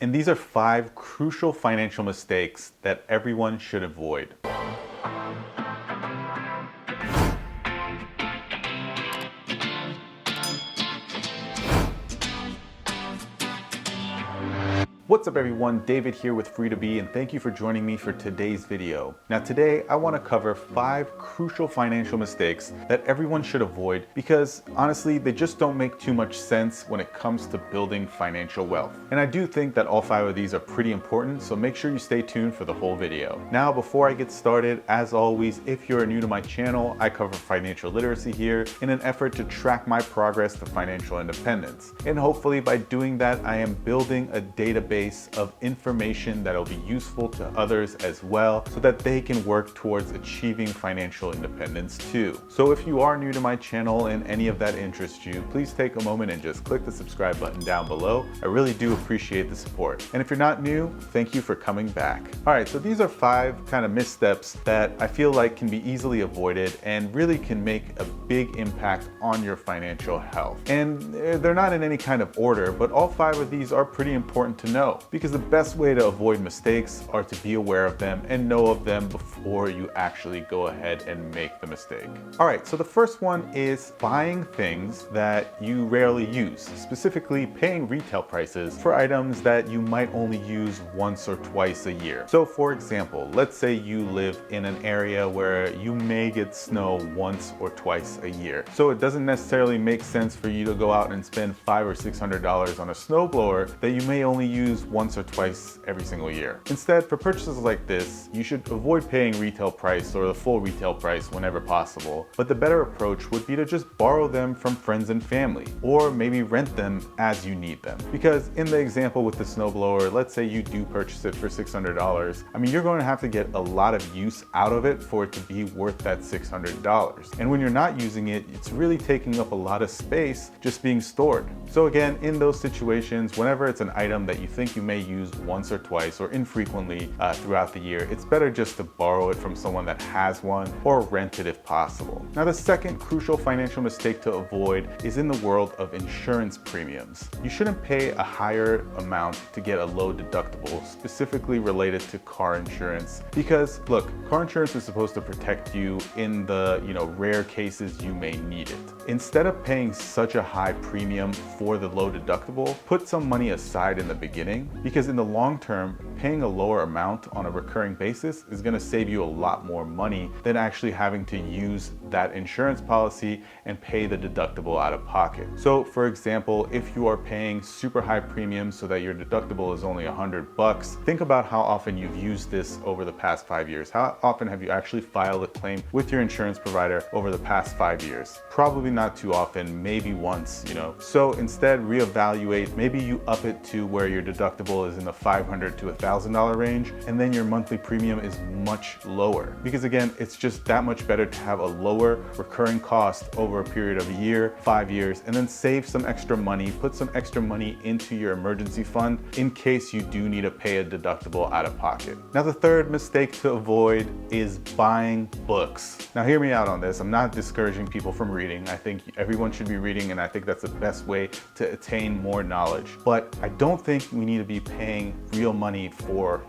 And these are 5 crucial financial mistakes that everyone should avoid. What's up everyone, David here with Free to Be, and thank you for joining me for today's video. Now today I want to cover 5 crucial financial mistakes that everyone should avoid because honestly they just don't make too much sense when it comes to building financial wealth. And I do think that all 5 of these are pretty important, so make sure you stay tuned for the whole video. Now before I get started, as always, if you're new to my channel, I cover financial literacy here in an effort to track my progress to financial independence. And hopefully by doing that I am building a database of information that will be useful to others as well so that they can work towards achieving financial independence too. So if you are new to my channel and any of that interests you, please take a moment and just click the subscribe button down below. I really do appreciate the support. And if you're not new, thank you for coming back. All right, so these are 5 kind of missteps that I feel like can be easily avoided and really can make a big impact on your financial health. And they're not in any kind of order, but all 5 of these are pretty important to know, because the best way to avoid mistakes are to be aware of them and know of them before you actually go ahead and make the mistake. All right, so the first one is buying things that you rarely use, specifically paying retail prices for items that you might only use once or twice a year. So for example, let's say you live in an area where you may get snow once or twice a year. So it doesn't necessarily make sense for you to go out and spend $500 or $600 on a snowblower that you may only use once or twice every single year. Instead, for purchases like this, you should avoid paying retail price or the full retail price whenever possible. But the better approach would be to just borrow them from friends and family, or maybe rent them as you need them. Because in the example with the snowblower, let's say you do purchase it for $600. I mean, you're going to have to get a lot of use out of it for it to be worth that $600. And when you're not using it, it's really taking up a lot of space just being stored. So again, in those situations, whenever it's an item that you think you may use once or twice or infrequently throughout the year, it's better just to borrow it from someone that has one or rent it if possible. Now the second crucial financial mistake to avoid is in the world of insurance premiums. You shouldn't pay a higher amount to get a low deductible, specifically related to car insurance, because look, car insurance is supposed to protect you in the rare cases you may need it. Instead of paying such a high premium for the low deductible, put some money aside in the beginning, because in the long term, paying a lower amount on a recurring basis is going to save you a lot more money than actually having to use that insurance policy and pay the deductible out of pocket. So for example, if you are paying super high premiums so that your deductible is only $100, think about how often you've used this over the past 5 years. How often have you actually filed a claim with your insurance provider over the past 5 years? Probably not too often, maybe once, So instead, reevaluate. Maybe you up it to where your deductible is in the $500 to $1,000 range, and then your monthly premium is much lower. Because again, it's just that much better to have a lower recurring cost over a period of a year, 5 years, and then save some extra money, put some extra money into your emergency fund in case you do need to pay a deductible out of pocket. Now the third mistake to avoid is buying books. Now hear me out on this. I'm not discouraging people from reading. I think everyone should be reading, and I think that's the best way to attain more knowledge. But I don't think we need to be paying real money for,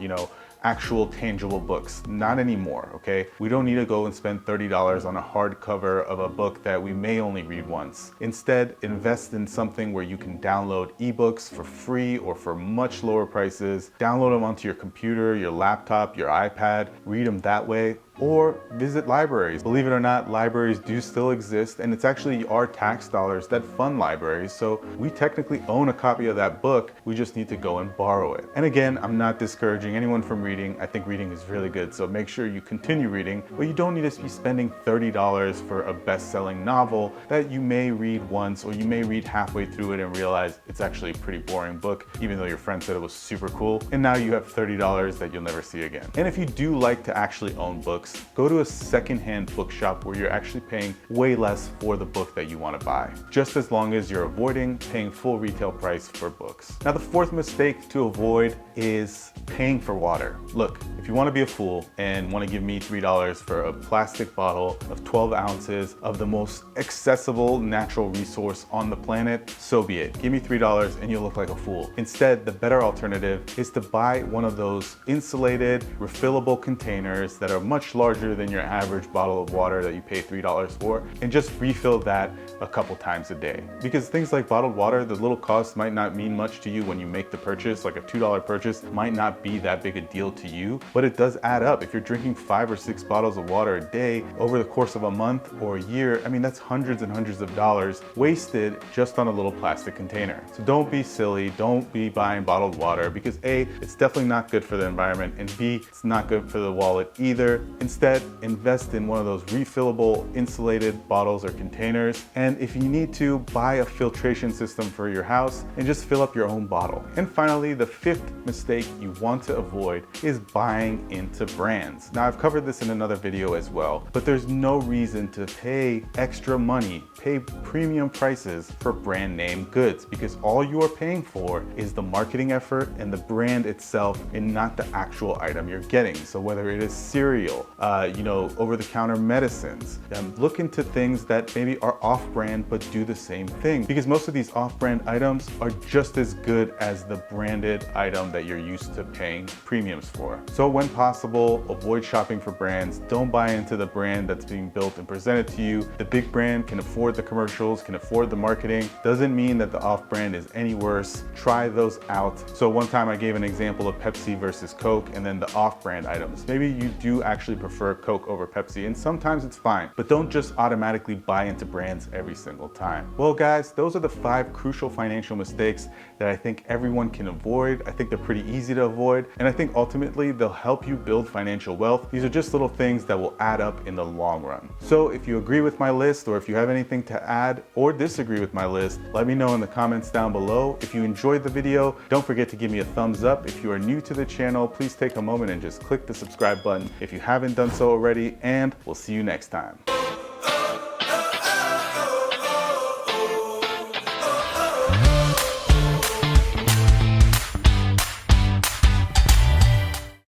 actual tangible books. Not anymore, okay? We don't need to go and spend $30 on a hardcover of a book that we may only read once. Instead, invest in something where you can download ebooks for free or for much lower prices. Download them onto your computer, your laptop, your iPad, read them that way. Or visit libraries. Believe it or not, libraries do still exist, and it's actually our tax dollars that fund libraries, so we technically own a copy of that book. We just need to go and borrow it. And again, I'm not discouraging anyone from reading. I think reading is really good, so make sure you continue reading, but you don't need to be spending $30 for a best-selling novel that you may read once, or you may read halfway through it and realize it's actually a pretty boring book, even though your friend said it was super cool, and now you have $30 that you'll never see again. And if you do like to actually own books, go to a secondhand bookshop where you're actually paying way less for the book that you want to buy, just as long as you're avoiding paying full retail price for books. Now the fourth mistake to avoid is paying for water. Look, if you want to be a fool and want to give me $3 for a plastic bottle of 12 ounces of the most accessible natural resource on the planet, so be it. Give me $3 and you'll look like a fool. Instead, the better alternative is to buy one of those insulated, refillable containers that are much larger than your average bottle of water that you pay $3 for, and just refill that a couple times a day. Because things like bottled water, the little cost might not mean much to you when you make the purchase. Like a $2 purchase might not be that big a deal to you, but it does add up. If you're drinking 5 or 6 bottles of water a day over the course of a month or a year, I mean, that's hundreds and hundreds of dollars wasted just on a little plastic container. So don't be silly, don't be buying bottled water, because A, it's definitely not good for the environment, and B, it's not good for the wallet either. Instead, invest in one of those refillable insulated bottles or containers, and if you need to, buy a filtration system for your house and just fill up your own bottle. And finally, the 5th mistake you want to avoid is buying into brands. Now, I've covered this in another video as well, but there's no reason to pay extra money, pay premium prices for brand name goods, because all you are paying for is the marketing effort and the brand itself and not the actual item you're getting. So whether it is cereal, over-the-counter medicines, look into things that maybe are off-brand but do the same thing, because most of these off-brand items are just as good as the branded item that you're used to paying premiums for. So when possible, avoid shopping for brands. Don't buy into the brand that's being built and presented to you. The big brand can afford the commercials, can afford the marketing. Doesn't mean that the off-brand is any worse. Try those out. So one time I gave an example of Pepsi versus Coke and then the off-brand items. Maybe you do actually prefer Coke over Pepsi, and sometimes it's fine, but don't just automatically buy into brands every single time. Well guys, those are the 5 crucial financial mistakes that I think everyone can avoid. I think they're pretty easy to avoid, and I think ultimately they'll help you build financial wealth. These are just little things that will add up in the long run. So if you agree with my list, or if you have anything to add or disagree with my list, let me know in the comments down below. If you enjoyed the video, don't forget to give me a thumbs up. If you are new to the channel, please take a moment and just click the subscribe button if you haven't done so already, and we'll see you next time.